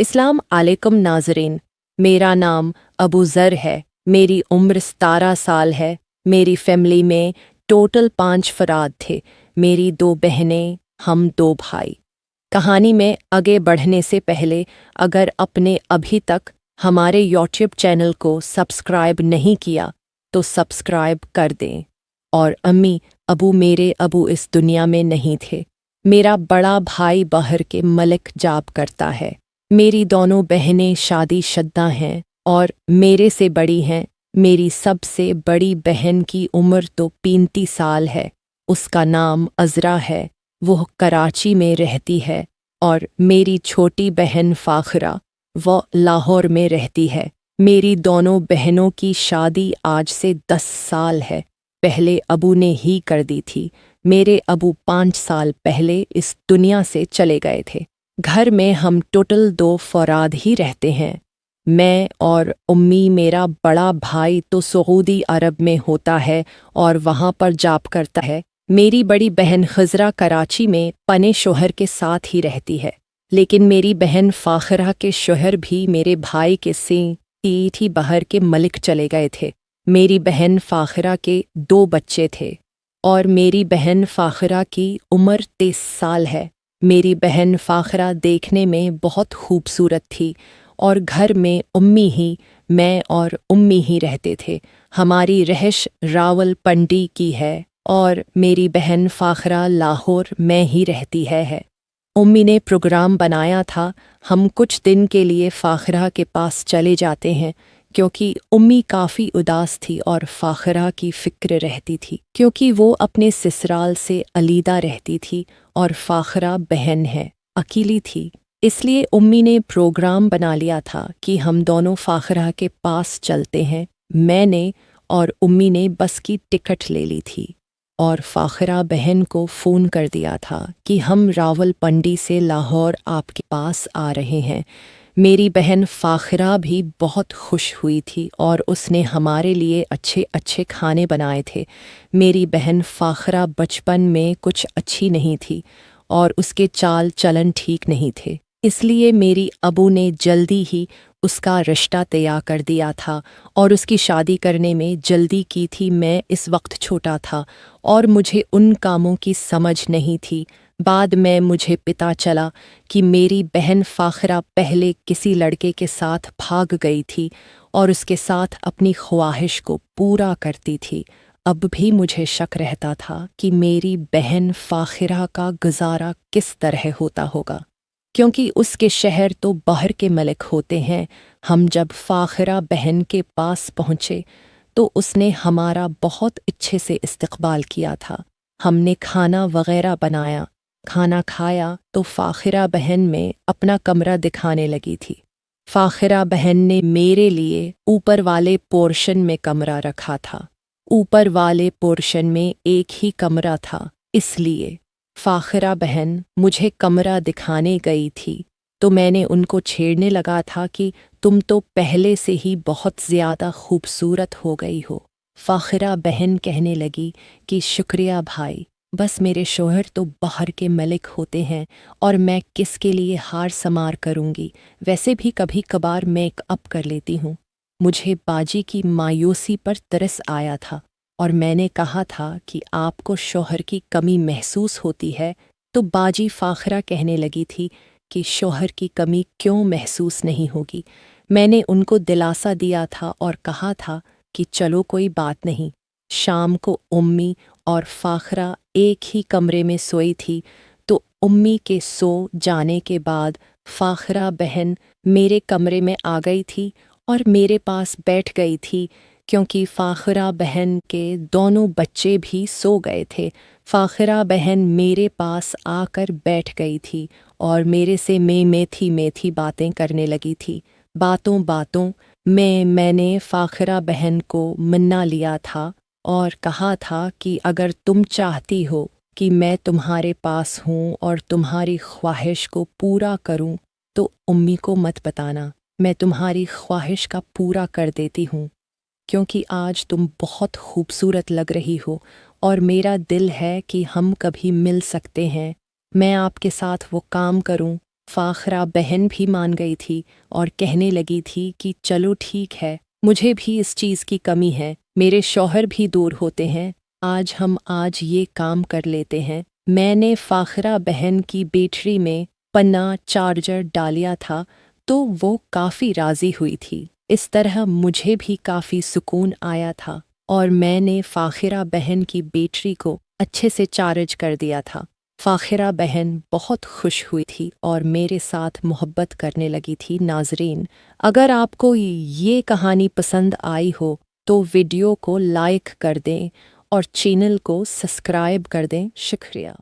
अस्सलाम वालेकुम नाज़रीन, मेरा नाम अबू ज़र है। मेरी उम्र 17 साल है। मेरी फैमिली में टोटल 5 फ़राद थे। मेरी 2 बहनें, हम 2 भाई। कहानी में आगे बढ़ने से पहले अगर आपने अभी तक हमारे यूट्यूब चैनल को सब्सक्राइब नहीं किया तो सब्सक्राइब कर दें। और अम्मी अबू मेरे अबू इस दुनिया में नहीं थे। मेरा बड़ा भाई बाहर के मलिक जॉब करता है। मेरी दोनों बहनें शादीशुदा हैं और मेरे से बड़ी हैं। मेरी सबसे बड़ी बहन की उम्र तो 35 साल है। उसका नाम अज़रा है। वो कराची में रहती है। और मेरी छोटी बहन फ़ाखरा वो लाहौर में रहती है। मेरी दोनों बहनों की शादी आज से 10 साल है। पहले अबू ने ही कर दी थी। मेरे अबू 5 साल पहले इस दुनिया से चले गए थे। घर में हम टोटल 2 फ़राद ही रहते हैं। मैं और उम्मी। मेरा बड़ा भाई तो सऊदी अरब में होता है और वहाँ पर जॉब करता है। मेरी बड़ी बहन खज़रा कराची में पने शोहर के साथ ही रहती है। लेकिन मेरी बहन फ़ाखरा के शोहर भी मेरे भाई के सेठ ही बाहर के मलिक चले गए थे। मेरी बहन फ़ाखरा के 2 बच्चे थे और मेरी बहन फ़ाखरा की उम्र 23 साल है। मेरी बहन फ़ाखरा देखने में बहुत खूबसूरत थी और घर में मैं और उम्मी ही रहते थे। हमारी रहिश रावलपिंडी की है और मेरी बहन फ़ाखरा लाहौर में ही रहती है। उम्मी ने प्रोग्राम बनाया था हम कुछ दिन के लिए फ़ाखरा के पास चले जाते हैं क्योंकि उम्मी काफ़ी उदास थी और फ़ाखरा की फ़िक्र रहती थी क्योंकि वो अपने ससुराल से अलग रहती थी और फ़ाखरा बहन है, अकेली थी। इसलिए उम्मी ने प्रोग्राम बना लिया था कि हम दोनों फ़ाखरा के पास चलते हैं। मैंने और उम्मी ने बस की टिकट ले ली थी और फ़ाखरा बहन को फ़ोन कर दिया था कि हम रावलपिंडी से लाहौर आपके पास आ रहे हैं। मेरी बहन फ़ाखरा भी बहुत खुश हुई थी और उसने हमारे लिए अच्छे अच्छे खाने बनाए थे। मेरी बहन फ़ाखरा बचपन में कुछ अच्छी नहीं थी और उसके चाल चलन ठीक नहीं थे। इसलिए मेरी अबू ने जल्दी ही उसका रिश्ता तैयार कर दिया था और उसकी शादी करने में जल्दी की थी। मैं इस वक्त छोटा था और मुझे उन कामों की समझ नहीं थी। बाद में मुझे पता चला कि मेरी बहन फ़ाखरा पहले किसी लड़के के साथ भाग गई थी और उसके साथ अपनी ख्वाहिश को पूरा करती थी। अब भी मुझे शक रहता था कि मेरी बहन फ़ाखरा का गुजारा किस तरह होता होगा क्योंकि उसके शहर तो बाहर के मलिक होते हैं। हम जब फ़ाखरा बहन के पास पहुँचे तो उसने हमारा बहुत अच्छे से इस्तकबाल किया था। हमने खाना वग़ैरह बनाया, खाना खाया तो फ़ाखरा बहन में अपना कमरा दिखाने लगी थी। फ़ाखरा बहन ने मेरे लिए ऊपर वाले पोर्शन में कमरा रखा था। ऊपर वाले पोर्शन में एक ही कमरा था, इसलिए फ़ाखरा बहन मुझे कमरा दिखाने गई थी तो मैंने उनको छेड़ने लगा था कि तुम तो पहले से ही बहुत ज़्यादा खूबसूरत हो गई हो। फ़ाखरा बहन कहने लगी कि शुक्रिया भाई, बस मेरे शोहर तो बाहर के मलिक होते हैं और मैं किसके लिए हार समार करूँगी। वैसे भी कभी कभार मेकअप कर लेती हूँ। मुझे बाजी की मायूसी पर तरस आया था और मैंने कहा था कि आपको शौहर की कमी महसूस होती है तो बाजी फ़ाखरा कहने लगी थी कि शौहर की कमी क्यों महसूस नहीं होगी। मैंने उनको दिलासा दिया था और कहा था कि चलो कोई बात नहीं। शाम को उम्मी और फ़ाखरा एक ही कमरे में सोई थी तो उम्मी के सो जाने के बाद फ़ाखरा बहन मेरे कमरे में आ गई थी और मेरे पास बैठ गई थी क्योंकि फ़ाखरा बहन के दोनों बच्चे भी सो गए थे। फ़ाखरा बहन मेरे पास आकर बैठ गई थी और मेरे से मेथी बातें करने लगी थी। बातों बातों में मैंने फ़ाखरा बहन को मना लिया था और कहा था कि अगर तुम चाहती हो कि मैं तुम्हारे पास हूँ और तुम्हारी ख्वाहिश को पूरा करूँ तो उम्मी को मत बताना। मैं तुम्हारी ख्वाहिश का पूरा कर देती हूँ क्योंकि आज तुम बहुत खूबसूरत लग रही हो और मेरा दिल है कि हम कभी मिल सकते हैं। मैं आपके साथ वो काम करूं फाखरा बहन भी मान गई थी और कहने लगी थी कि चलो ठीक है, मुझे भी इस चीज़ की कमी है, मेरे शौहर भी दूर होते हैं, आज ये काम कर लेते हैं। मैंने फाखरा बहन की बैटरी में पन्ना चार्जर डालिया था तो वो काफ़ी राज़ी हुई थी। इस तरह मुझे भी काफ़ी सुकून आया था और मैंने फाखरा बहन की बैटरी को अच्छे से चार्ज कर दिया था। फाखरा बहन बहुत खुश हुई थी और मेरे साथ मोहब्बत करने लगी थी। नाज़रीन, अगर आपको ये कहानी पसंद आई हो तो वीडियो को लाइक कर दें और चैनल को सब्सक्राइब कर दें। शुक्रिया।